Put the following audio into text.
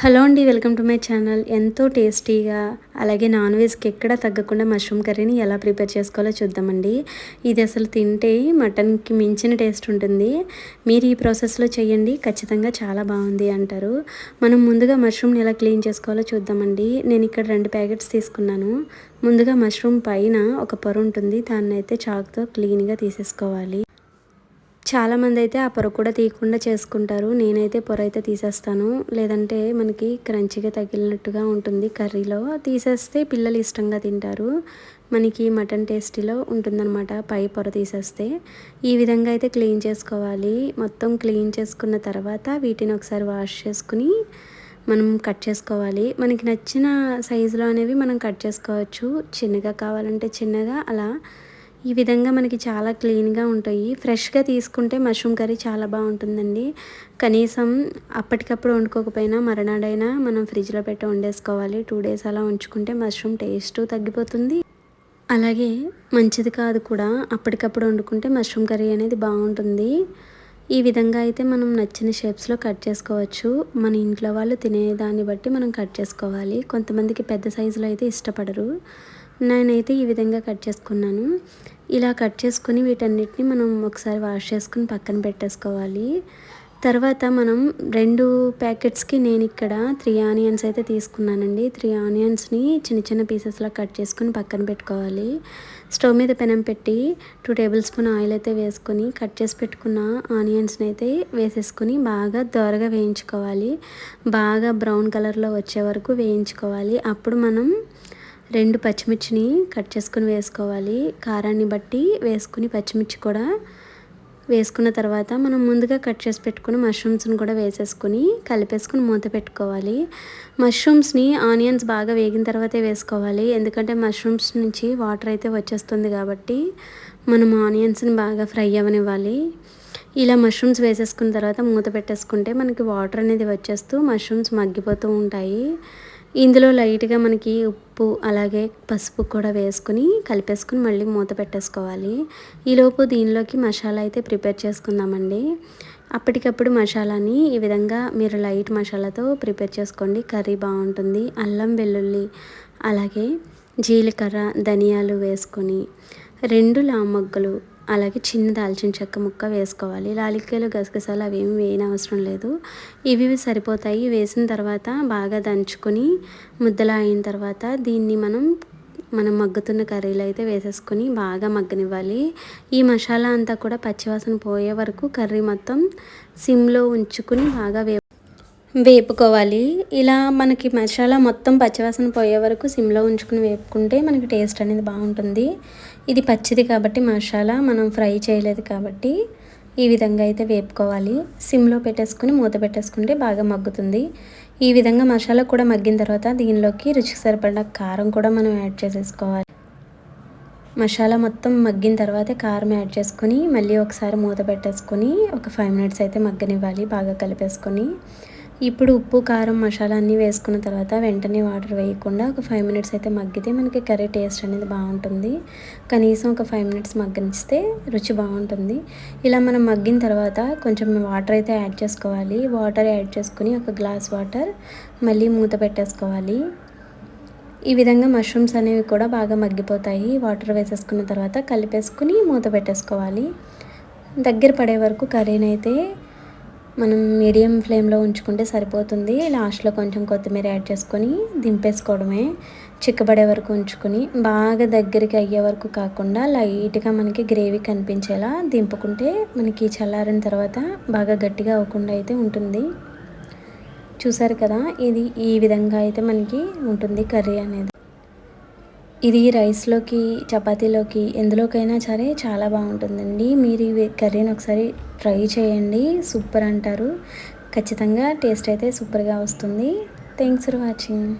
Hello అండి, welcome to my channel. ఎంతో టేస్టీగా అలాగే నాన్ వెజ్కి ఎక్కడ తగ్గకుండా మష్రూమ్ కర్రీని ఎలా ప్రిపేర్ చేసుకోవాలో చూద్దామండి. ఇది అసలు తింటే మటన్కి మించిన టేస్ట్ ఉంటుంది. మీరు ఈ ప్రాసెస్లో చేయండి, ఖచ్చితంగా చాలా బాగుంది అంటారు. మనం ముందుగా మష్రూమ్ని ఎలా క్లీన్ చేసుకోవాలో చూద్దామండి. నేను ఇక్కడ 2 ప్యాకెట్స్ తీసుకున్నాను. ముందుగా మష్రూమ్ పైన ఒక పొర ఉంటుంది, దాన్ని అయితే చాకుతో క్లీన్గా తీసేసుకోవాలి. చాలామంది అయితే ఆ పొర కూడా తీయకుండా చేసుకుంటారు. నేనైతే పొర అయితే తీసేస్తాను, లేదంటే మనకి క్రంచిగా తగిలినట్టుగా ఉంటుంది కర్రీలో. తీసేస్తే పిల్లలు ఇష్టంగా తింటారు. మనకి మటన్ టేస్టీలో ఉంటుందన్నమాట పై పొర తీసేస్తే. ఈ విధంగా అయితే క్లీన్ చేసుకోవాలి. మొత్తం క్లీన్ చేసుకున్న తర్వాత వీటిని ఒకసారి వాష్ చేసుకుని మనం కట్ చేసుకోవాలి. మనకి నచ్చిన సైజులో అనేవి మనం కట్ చేసుకోవచ్చు. చిన్నగా కావాలంటే చిన్నగా, అలా ఈ విధంగా మనకి చాలా క్లీన్గా ఉంటాయి. ఫ్రెష్గా తీసుకుంటే మష్రూమ్ కర్రీ చాలా బాగుంటుందండి. కనీసం అప్పటికప్పుడు వండుకోకపోయినా మరునాడైనా మనం ఫ్రిడ్జ్లో పెట్టి వండేసుకోవాలి. 2 డేస్ అలా ఉంచుకుంటే మష్రూమ్ టేస్ట్ తగ్గిపోతుంది, అలాగే మంచిది కాదు కూడా. అప్పటికప్పుడు వండుకుంటే మష్రూమ్ కర్రీ అనేది బాగుంటుంది. ఈ విధంగా అయితే మనం నచ్చిన షేప్స్లో కట్ చేసుకోవచ్చు. మన ఇంట్లో వాళ్ళు తినేదాన్ని బట్టి మనం కట్ చేసుకోవాలి. కొంతమందికి పెద్ద సైజులో అయితే ఇష్టపడరు. నేనైతే ఈ విధంగా కట్ చేసుకున్నాను. ఇలా కట్ చేసుకుని వీటన్నిటిని మనం ఒకసారి వాష్ చేసుకుని పక్కన పెట్టేసుకోవాలి. తర్వాత మనం 2 ప్యాకెట్స్కి నేను ఇక్కడ 3 ఆనియన్స్ అయితే తీసుకున్నానండి. 3 ఆనియన్స్ని చిన్న చిన్న పీసెస్లా కట్ చేసుకుని పక్కన పెట్టుకోవాలి. స్టవ్ మీద పెనం పెట్టి 2 టేబుల్ స్పూన్ ఆయిల్ అయితే వేసుకొని కట్ చేసి పెట్టుకున్న ఆనియన్స్ని అయితే వేసేసుకొని బాగా దోరగా వేయించుకోవాలి. బాగా బ్రౌన్ కలర్లో వచ్చే వరకు వేయించుకోవాలి. అప్పుడు మనం 2 పచ్చిమిర్చిని కట్ చేసుకుని వేసుకోవాలి. కారాన్ని బట్టి వేసుకుని పచ్చిమిర్చి కూడా వేసుకున్న తర్వాత మనం ముందుగా కట్ చేసి పెట్టుకుని మష్రూమ్స్ని కూడా వేసేసుకుని కలిపేసుకుని మూత పెట్టుకోవాలి. మష్రూమ్స్ని ఆనియన్స్ బాగా వేగిన తర్వాతే వేసుకోవాలి, ఎందుకంటే మష్రూమ్స్ నుంచి వాటర్ అయితే వచ్చేస్తుంది కాబట్టి మనం ఆనియన్స్ని బాగా ఫ్రై అవ్వనివ్వాలి. ఇలా మష్రూమ్స్ వేసేసుకున్న తర్వాత మూత పెట్టేసుకుంటే మనకి వాటర్ అనేది వచ్చేస్తూ మష్రూమ్స్ మగ్గిపోతూ ఉంటాయి. ఇందులో లైట్గా మనకి ఉప్పు అలాగే పసుపు కూడా వేసుకుని కలిపేసుకుని మళ్ళీ మూత పెట్టేసుకోవాలి. ఈలోపు దీనిలోకి మసాలా అయితే ప్రిపేర్ చేసుకుందామండి. అప్పటికప్పుడు మసాలాని ఈ విధంగా మీరు లైట్ మసాలాతో ప్రిపేర్ చేసుకోండి, కర్రీ బాగుంటుంది. అల్లం వెల్లుల్లి అలాగే జీలకర్ర ధనియాలు వేసుకొని 2 లామొగ్గలు అలాగే చిన్న దాల్చిన చెక్క ముక్క వేసుకోవాలి. లాలిక్కాయలు గసగసాలు అవి ఏమి వేయనవసరం లేదు, ఇవి సరిపోతాయి. వేసిన తర్వాత బాగా దంచుకొని ముద్దలా అయిన తర్వాత దీన్ని మనం మగ్గుతున్న కర్రీలో అయితే వేసేసుకొని బాగా మగ్గనివ్వాలి. ఈ మసాలా అంతా కూడా పచ్చివాసన పోయే వరకు కర్రీ మొత్తం సిమ్లో ఉంచుకుని బాగా వేపుకోవాలి. ఇలా మనకి మసాలా మొత్తం పచ్చివాసన పోయే వరకు సిమ్లో ఉంచుకుని వేపుకుంటే మనకి టేస్ట్ అనేది బాగుంటుంది. ఇది పచ్చిది కాబట్టి మసాలా మనం ఫ్రై చేయలేదు కాబట్టి ఈ విధంగా అయితే వేపుకోవాలి. సిమ్లో పెట్టేసుకుని మూత పెట్టేసుకుంటే బాగా మగ్గుతుంది. ఈ విధంగా మసాలా కూడా మగ్గిన తర్వాత దీనిలోకి రుచికి సరిపడా కారం కూడా మనం యాడ్ చేసేసుకోవాలి. మసాలా మొత్తం మగ్గిన తర్వాత కారం యాడ్ చేసుకొని మళ్ళీ ఒకసారి మూత పెట్టేసుకొని ఒక 5 మినిట్స్ అయితే మగ్గనివ్వాలి, బాగా కలిపేసుకొని. ఇప్పుడు ఉప్పు కారం మసాలా అన్నీ వేసుకున్న తర్వాత వెంటనే వాటర్ వేయకుండా ఒక 5 మినిట్స్ అయితే మగ్గితే మనకి కర్రీ టేస్ట్ అనేది బాగుంటుంది. కనీసం ఒక 5 మినిట్స్ మగ్గనిస్తే రుచి బాగుంటుంది. ఇలా మనం మగ్గిన తర్వాత కొంచెం వాటర్ అయితే యాడ్ చేసుకోవాలి. వాటర్ యాడ్ చేసుకుని ఒక గ్లాస్ వాటర్ మళ్ళీ మూత పెట్టేసుకోవాలి. ఈ విధంగా మష్రూమ్స్ అనేవి కూడా బాగా మగ్గిపోతాయి. వాటర్ వేసేసుకున్న తర్వాత కలిపేసుకుని మూత పెట్టేసుకోవాలి. దగ్గర పడే వరకు కర్రీని అయితే మనం మీడియం ఫ్లేమ్లో ఉంచుకుంటే సరిపోతుంది. లాస్ట్లో కొంచెం కొత్తిమీర యాడ్ చేసుకొని దింపేసుకోవడమే. చిక్కబడే వరకు ఉంచుకొని బాగా దగ్గరికి అయ్యే వరకు కాకుండా లైట్గా మనకి గ్రేవీ కనిపించేలా దింపుకుంటే మనకి చల్లారిన తర్వాత బాగా గట్టిగా అవ్వకుండా అయితే ఉంటుంది. చూసారు కదా, ఇది ఈ విధంగా అయితే మనకి ఉంటుంది కర్రీ అనేది. ఇది రైస్లోకి చపాతీలోకి ఎందులోకైనా సరే చాలా బాగుంటుందండి. మీరు ఈ కర్రీని ఒకసారి ట్రై చేయండి, సూపర్ అంటారు. ఖచ్చితంగా టేస్ట్ అయితే సూపర్గా వస్తుంది. Thanks for watching.